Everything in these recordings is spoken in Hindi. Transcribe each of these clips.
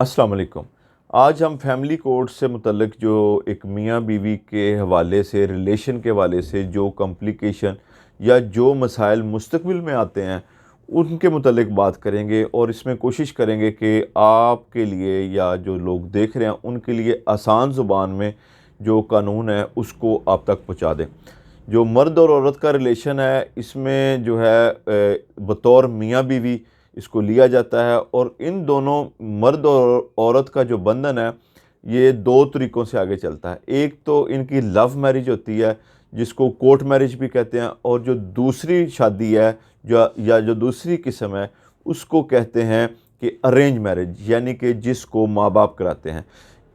अस्सलाम वालेकुम। आज हम फैमिली कोड से मुतल्लिक जो एक मियाँ बीवी के हवाले से, रिलेशन के हवाले से जो कॉम्प्लिकेशन या जो मसाइल मुस्तक़बिल में आते हैं उनके मुतल्लिक बात करेंगे और इसमें कोशिश करेंगे कि आपके लिए या जो लोग देख रहे हैं उनके लिए आसान ज़ुबान में जो कानून है उसको आप तक पहुँचा दें। जो मर्द और औरत का रिलेशन है इसमें जो है बतौर मियाँ बीवी इसको लिया जाता है और इन दोनों मर्द और औरत का जो बंधन है ये दो तरीक़ों से आगे चलता है। एक तो इनकी लव मैरिज होती है जिसको कोर्ट मैरिज भी कहते हैं, और जो दूसरी शादी है जो दूसरी किस्म है उसको कहते हैं कि अरेंज मैरिज, यानी कि जिसको माँ बाप कराते हैं।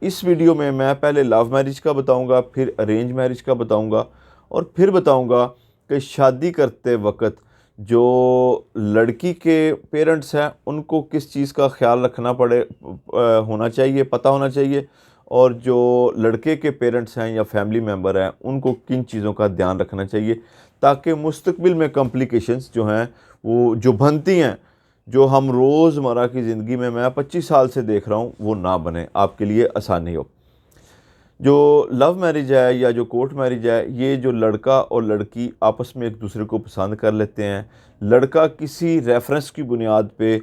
इस वीडियो में मैं पहले लव मैरिज का बताऊंगा, फिर अरेंज मैरिज का बताऊंगा और फिर बताऊंगा कि शादी करते वक्त जो लड़की के पेरेंट्स हैं उनको किस चीज़ का ख्याल रखना होना चाहिए, पता होना चाहिए, और जो लड़के के पेरेंट्स हैं या फैमिली मेम्बर हैं उनको किन चीज़ों का ध्यान रखना चाहिए ताकि मुस्तकबिल में कॉम्प्लिकेशंस जो हैं वो जो बनती हैं, जो हम रोज़मर्रा की ज़िंदगी में मैं 25 साल से देख रहा हूँ, वो ना बने, आपके लिए आसानी हो। जो लव मैरिज है या जो कोर्ट मैरिज है, ये जो लड़का और लड़की आपस में एक दूसरे को पसंद कर लेते हैं। लड़का किसी रेफरेंस की बुनियाद पे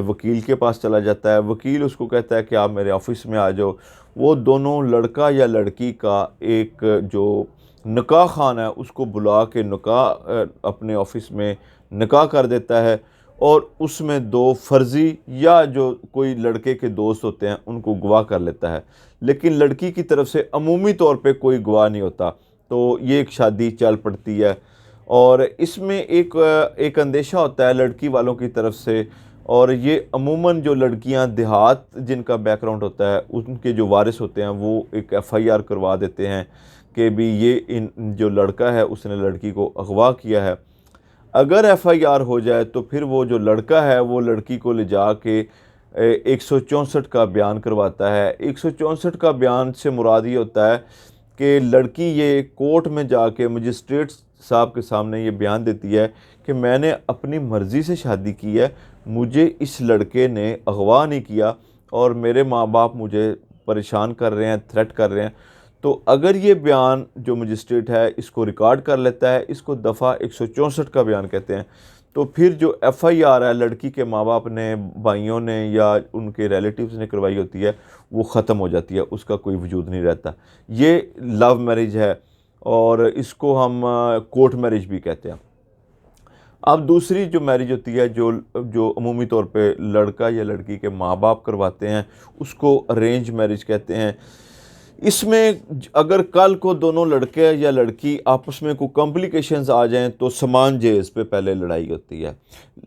वकील के पास चला जाता है, वकील उसको कहता है कि आप मेरे ऑफिस में आ जाओ। वो दोनों लड़का या लड़की का एक जो निकाह खान है उसको बुला के निकाह अपने ऑफिस में निकाह कर देता है, और उसमें दो फर्जी या जो कोई लड़के के दोस्त होते हैं उनको गवाह कर लेता है, लेकिन लड़की की तरफ से अमूमी तौर पे कोई गवाह नहीं होता। तो ये एक शादी चल पड़ती है और इसमें एक अंदेशा होता है लड़की वालों की तरफ से, और ये अमूमन जो लड़कियां देहात जिनका बैकग्राउंड होता है उनके जो वारिस होते हैं वो एक एफआईआर करवा देते हैं कि भी ये इन जो लड़का है उसने लड़की को अगवा किया है। अगर एफआईआर हो जाए तो फिर वो जो लड़का है वो लड़की को ले जा के 164 का बयान करवाता है। 164 का बयान से मुराद ये होता है कि लड़की ये कोर्ट में जाके मजिस्ट्रेट साहब के सामने ये बयान देती है कि मैंने अपनी मर्ज़ी से शादी की है, मुझे इस लड़के ने अगवा नहीं किया और मेरे माँ बाप मुझे परेशान कर रहे हैं, थ्रेट कर रहे हैं। तो अगर ये बयान जो मजिस्ट्रेट है इसको रिकॉर्ड कर लेता है, इसको दफ़ा 164 का बयान कहते हैं, तो फिर जो एफआईआर है लड़की के माँ बाप ने, भाइयों ने या उनके रिलेटिव्स ने करवाई होती है वो ख़त्म हो जाती है, उसका कोई वजूद नहीं रहता। ये लव मैरिज है और इसको हम कोर्ट मैरिज भी कहते हैं। अब दूसरी जो मैरिज होती है जो जो अमूमी तौर पे लड़का या लड़की के माँ बाप करवाते हैं उसको अरेंज मैरिज कहते हैं। इसमें अगर कल को दोनों लड़के या लड़की आपस में कोई कॉम्प्लिकेशंस आ जाएं तो समान जहेज़ पे पहले लड़ाई होती है।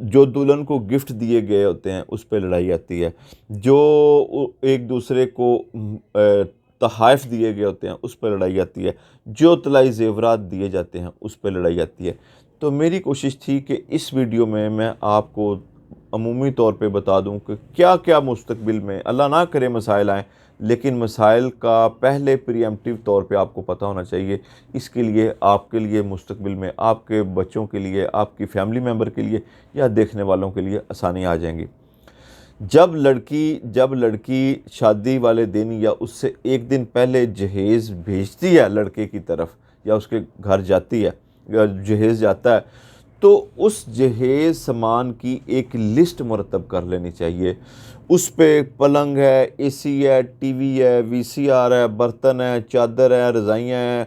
जो दुल्हन को गिफ्ट दिए गए होते हैं उस पे लड़ाई आती है। जो एक दूसरे को तोहफ़े दिए गए होते हैं उस पर लड़ाई आती है। जो तलाई ज़ेवरात दिए जाते हैं उस पर लड़ाई आती है। तो मेरी कोशिश थी कि इस वीडियो में मैं आपको अमूमी तौर पे बता दूं कि क्या क्या मुस्तकबिल में अल्लाह ना करे मसाइल आएँ, लेकिन मसाइल का पहले प्रीएम्प्टिव तौर पे आपको पता होना चाहिए। इसके लिए आपके लिए मुस्तकबिल में आपके बच्चों के लिए, आपकी फैमिली मेम्बर के लिए या देखने वालों के लिए आसानी आ जाएंगी। जब लड़की शादी वाले दिन या उससे एक दिन पहले जहेज़ भेजती है लड़के की तरफ या उसके घर जाती है या जहेज़ जाता है, तो उस जहेज़ सामान की एक लिस्ट मुरतब कर लेनी चाहिए। उस पे पलंग है, एसी है, टीवी है, वीसीआर है, बर्तन है, चादर है, रज़ाइयाँ हैं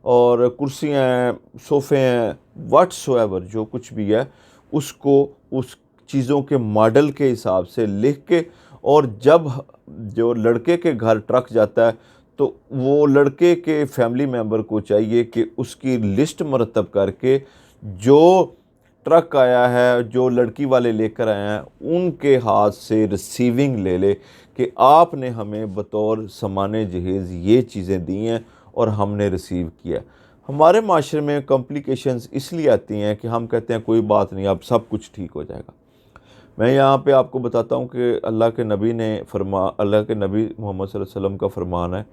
और कुर्सियाँ हैं, सोफ़े हैं, व्हाट्सोएवर जो कुछ भी है उसको उस चीज़ों के मॉडल के हिसाब से लिख के, और जब जो लड़के के घर ट्रक जाता है तो वो लड़के के फैमिली मेम्बर को चाहिए कि उसकी लिस्ट मुरतब करके जो ट्रक आया है, जो लड़की वाले लेकर आए हैं, उनके हाथ से रिसीविंग ले ले कि आपने हमें बतौर सामाने जहेज़ ये चीज़ें दी हैं और हमने रिसीव किया। हमारे माशरे में कॉम्प्लिकेशंस इसलिए आती हैं कि हम कहते हैं कोई बात नहीं, अब सब कुछ ठीक हो जाएगा। मैं यहाँ पे आपको बताता हूँ कि अल्लाह के नबी मोहम्मद सल्लल्लाहु अलैहि वसल्लम का फरमान है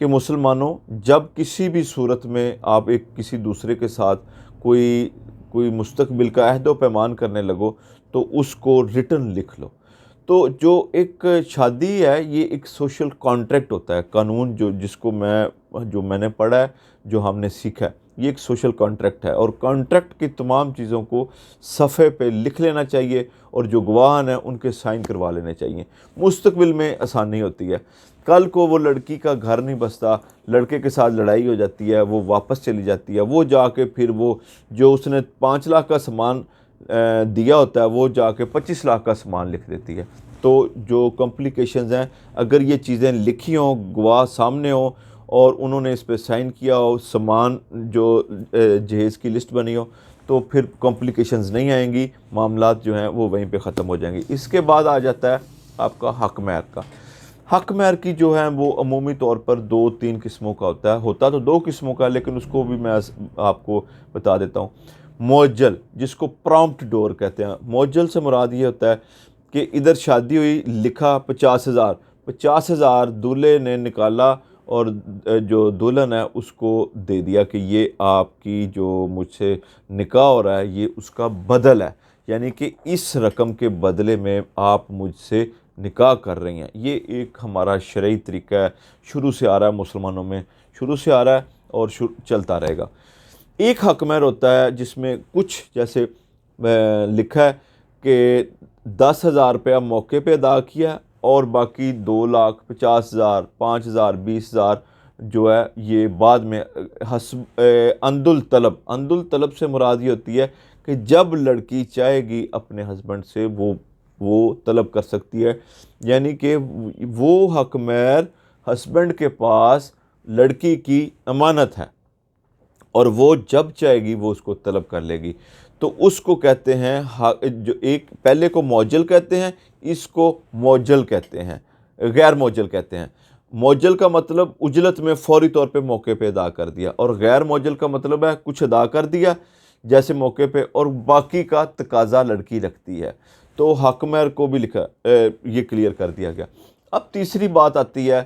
कि मुसलमानों, जब किसी भी सूरत में आप एक किसी दूसरे के साथ कोई मुस्तकबिल का अहद व पैमान करने लगो तो उसको रिटन लिख लो। तो जो एक शादी है ये एक सोशल कॉन्ट्रैक्ट होता है, कानून जो मैंने पढ़ा है, जो हमने सीखा है, ये एक सोशल कॉन्ट्रैक्ट है। और कॉन्ट्रैक्ट की तमाम चीज़ों को सफ़े पे लिख लेना चाहिए और जो गवाह हैं उनके साइन करवा लेने चाहिए। मुस्तकबिल में आसानी होती है। कल को वो लड़की का घर नहीं बसता, लड़के के साथ लड़ाई हो जाती है, वो वापस चली जाती है, वो जाके फिर वो जो उसने 5 लाख का सामान दिया होता है वो जाके 25 लाख का सामान लिख देती है। तो जो कॉम्प्लिकेशंस हैं, अगर ये चीज़ें लिखी हों, गवाह सामने हो और उन्होंने इस पर साइन किया हो, सामान जो जहेज़ की लिस्ट बनी हो, तो फिर कॉम्प्लिकेशंस नहीं आएंगी, मामलात जो हैं वो वहीं पे ख़त्म हो जाएंगे। इसके बाद आ जाता है आपका हक महर का। हक महर की जो है वो अमूमी तौर पर 2-3 किस्मों का होता तो 2 किस्मों का, लेकिन उसको भी मैं आपको बता देता हूँ। मुअज्जल, जिसको प्रॉम्प्ट डोर कहते हैं। मुअज्जल से मुराद ये होता है कि इधर शादी हुई, लिखा 50,000 दूल्हे ने निकाला और जो दुल्हन है उसको दे दिया कि ये आपकी जो मुझसे निकाह हो रहा है ये उसका बदल है, यानी कि इस रकम के बदले में आप मुझसे निकाह कर रही हैं। ये एक हमारा शरई तरीका है, शुरू से आ रहा है, मुसलमानों में शुरू से आ रहा है और चलता रहेगा। एक हक महर होता है जिसमें कुछ जैसे लिखा है कि 10,000 रुपया मौके पे अदा किया और बाकी 2,50,000, 5,000, 20,000 जो है ये बाद में अंदुल तलब से मुराद ये होती है कि जब लड़की चाहेगी अपने हस्बैंड से वो तलब कर सकती है, यानी कि वो हक महर हस्बैंड के पास लड़की की अमानत है और वो जब चाहेगी वो उसको तलब कर लेगी। तो उसको कहते हैं जो एक पहले को मौजल कहते हैं, इसको मौजल कहते हैं, गैर मौजल कहते हैं। मौजल का मतलब उजलत में फौरी तौर पे मौके पे अदा कर दिया, और गैर मौजल का मतलब है कुछ अदा कर दिया जैसे मौके पे और बाकी का तकाजा लड़की रखती है। तो हक महर को भी लिखा ये क्लियर कर दिया गया। अब तीसरी बात आती है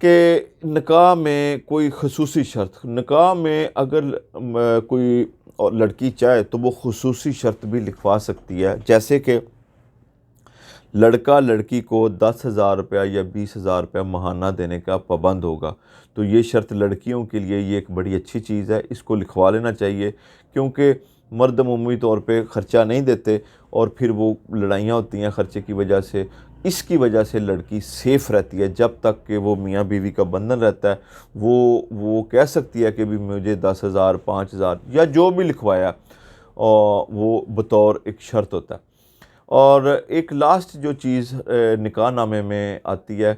कि निकाह में कोई ख़ुसूसी शर्त, निकाह में अगर कोई और लड़की चाहे तो वो ख़ुसूसी शर्त भी लिखवा सकती है, जैसे कि लड़का लड़की को 10,000 रुपया या 20,000 रुपया महाना देने का पाबंद होगा। तो ये शर्त लड़कियों के लिए ये एक बड़ी अच्छी चीज़ है, इसको लिखवा लेना चाहिए, क्योंकि मर्द अमूमी तौर पे ख़र्चा नहीं देते और फिर वो लड़ाइयाँ होती हैं ख़र्चे की वजह से। इसकी वजह से लड़की सेफ़ रहती है, जब तक कि वो मियाँ बीवी का बंधन रहता है वो कह सकती है कि भी मुझे 10,000, 5,000 या जो भी लिखवाया और वो बतौर एक शर्त होता है। और एक लास्ट जो चीज़ निकाह नामे में आती है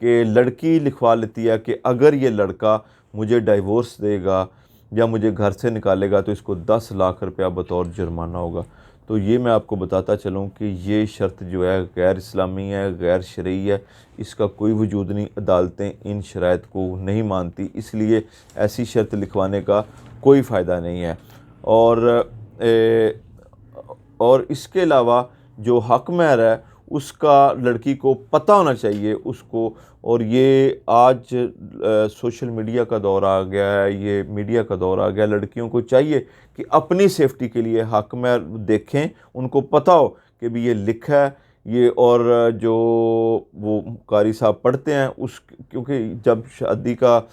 कि लड़की लिखवा लेती है कि अगर ये लड़का मुझे डाइवोर्स देगा या मुझे घर से निकालेगा तो इसको 10 लाख रुपया बतौर जुर्माना होगा। तो ये मैं आपको बताता चलूँ कि ये शर्त जो है गैर इस्लामी है, गैर शरई है, इसका कोई वजूद नहीं। अदालतें इन शराइत को नहीं मानती, इसलिए ऐसी शर्त लिखवाने का कोई फ़ायदा नहीं है। और इसके अलावा जो हक महर है उसका लड़की को पता होना चाहिए उसको। और ये आज सोशल मीडिया का दौर आ गया है, ये मीडिया का दौर आ गया, लड़कियों को चाहिए कि अपनी सेफ्टी के लिए हक महर देखें, उनको पता हो कि भी ये लिखा है ये। और जो वो कारी साहब पढ़ते हैं उस, क्योंकि जब शादी का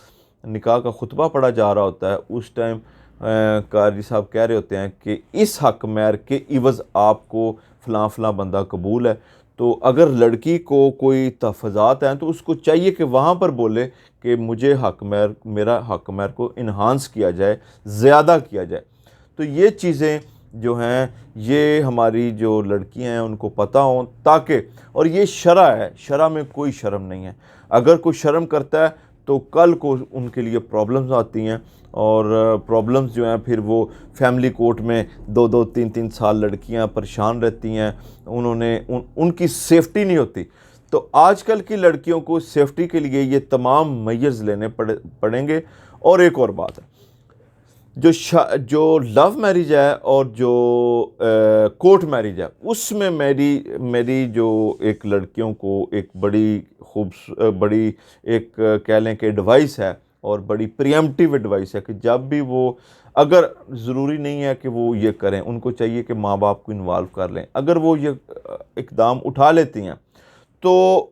निकाह का खुतबा पढ़ा जा रहा होता है उस टाइम कारी साहब कह रहे होते हैं कि इस हक महर के इवज़ आपको फ़लाँ फ़लाँ बंदा कबूल है। तो अगर लड़की को कोई तहफ़्फ़ुज़ात हैं तो उसको चाहिए कि वहाँ पर बोले कि मुझे मेरा हक महर को इन्हांस किया जाए, ज़्यादा किया जाए। तो ये चीज़ें जो हैं ये हमारी जो लड़कियां हैं उनको पता हो, ताकि, और ये शरा है, शरा में कोई शर्म नहीं है। अगर कोई शर्म करता है तो कल को उनके लिए प्रॉब्लम्स आती हैं, और प्रॉब्लम्स जो हैं फिर वो फैमिली कोर्ट में 2-2, 3-3 साल लड़कियां परेशान रहती हैं, उनकी सेफ्टी नहीं होती। तो आजकल की लड़कियों को सेफ्टी के लिए ये तमाम मेजर्स लेने पड़ेंगे। और एक और बात है, जो लव मैरिज है और जो कोर्ट मैरिज है उसमें मेरी जो एक लड़कियों को एक बड़ी एक कह लें कि एडवाइस है और बड़ी प्रिएम्प्टिव एडवाइस है कि जब भी वो, अगर ज़रूरी नहीं है कि वो ये करें, उनको चाहिए कि माँ बाप को इन्वॉल्व कर लें। अगर वो ये इक़दाम उठा लेती हैं तो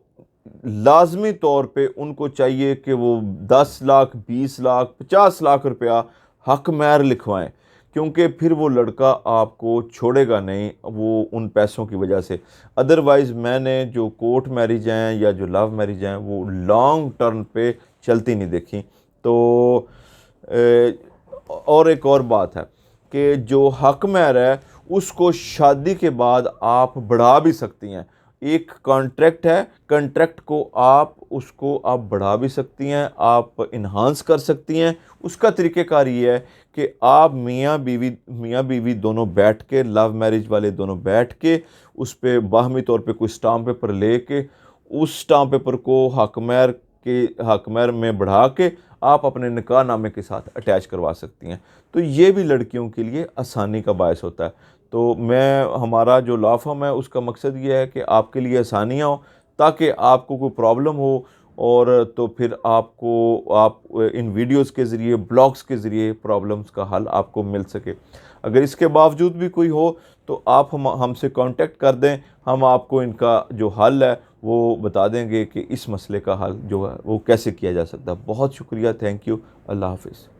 लाजमी तौर पे उनको चाहिए कि वो 10 लाख, 20 लाख, 50 लाख रुपया हक महर लिखवाएं, क्योंकि फिर वो लड़का आपको छोड़ेगा नहीं वो उन पैसों की वजह से। अदरवाइज़ मैंने जो कोर्ट मैरिज हैं या जो लव मैरिज हैं वो लॉन्ग टर्म पे चलती नहीं देखी। तो और एक और बात है कि जो हक महर है उसको शादी के बाद आप बढ़ा भी सकती हैं। एक कॉन्ट्रैक्ट है, कॉन्ट्रैक्ट को आप बढ़ा भी सकती हैं, आप इन्हांस कर सकती हैं। उसका तरीक़ेकार ये है कि आप मियाँ बीवी दोनों बैठ के, लव मैरिज वाले दोनों बैठ के उस पे बाहमी तौर पे कोई स्टाम्प पेपर लेके उस स्टाम्प पेपर को हक महर में बढ़ा के आप अपने निकाह नामे के साथ अटैच करवा सकती हैं। तो ये भी लड़कियों के लिए आसानी का बायस होता है। तो हमारा जो लॉ फर्म है उसका मकसद ये है कि आपके लिए आसानियाँ हो, ताकि आपको कोई प्रॉब्लम हो और तो फिर आप इन वीडियोस के ज़रिए, ब्लॉग्स के ज़रिए प्रॉब्लम्स का हल आपको मिल सके। अगर इसके बावजूद भी कोई हो तो आप हमसे कांटेक्ट कर दें, हम आपको इनका जो हल है वो बता देंगे कि इस मसले का हल जो है वो कैसे किया जा सकता है। बहुत शुक्रिया, थैंक यू, अल्लाह हाफ़िज़।